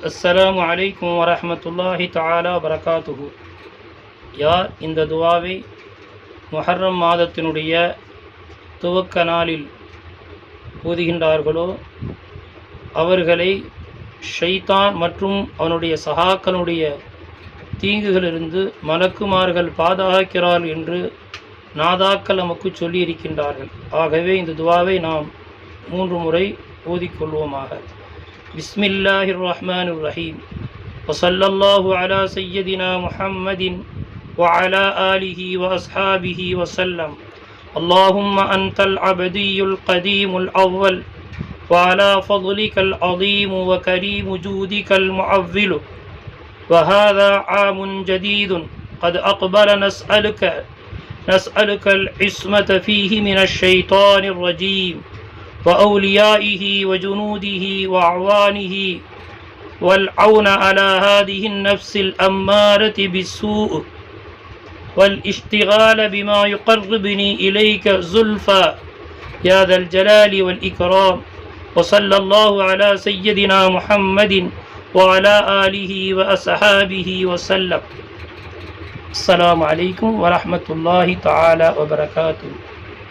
அஸ்ஸலாமு அலைக்கும் வரஹ்மத்துல்லாஹி தஆலா வரகாத்துஹு. யார் இந்த துவாவை முஹர்ரம் மாதத்தினுடைய துவக்க நாளில் ஓதுகின்றார்களோ அவர்களை ஷைத்தான் மற்றும் அவனுடைய சகாக்களுடைய தீங்குகளிலிருந்து மலக்குமார்கள் பாதுகாக்கிறார்கள் என்று நாதாக்கள் நமக்கு சொல்லி இருக்கின்றார்கள். ஆகவே இந்த துவாவை நாம் 3 முறை ஓதிக்கொள்வோமாக. பிஸ்மில்லாஹிர் ரஹ்மானிர் ரஹீம். வஸல்லல்லாஹு அலா சய்யிதினா முஹம்மதின் வஅலா ஆலிஹி வஅஸ்ஹாபிஹி வஸல்லம். اللهم أنت العبدي القديم الأول وعلى فضلك العظيم وكريم جودك المعول وهذا عام جديد قد أقبل نسألك العصمة فيه من الشيطان الرجيم وأوليائه وجنوده وأعوانه والعون على هذه النفس الأمارة بالسوء والاشتغال بما يقربني إليك زلفى يا ذا الجلال والإكرام. وصلى الله على سيدنا محمد وعلى آله وأصحابه وسلم. السلام عليكم ورحمة الله تعالى وبركاته.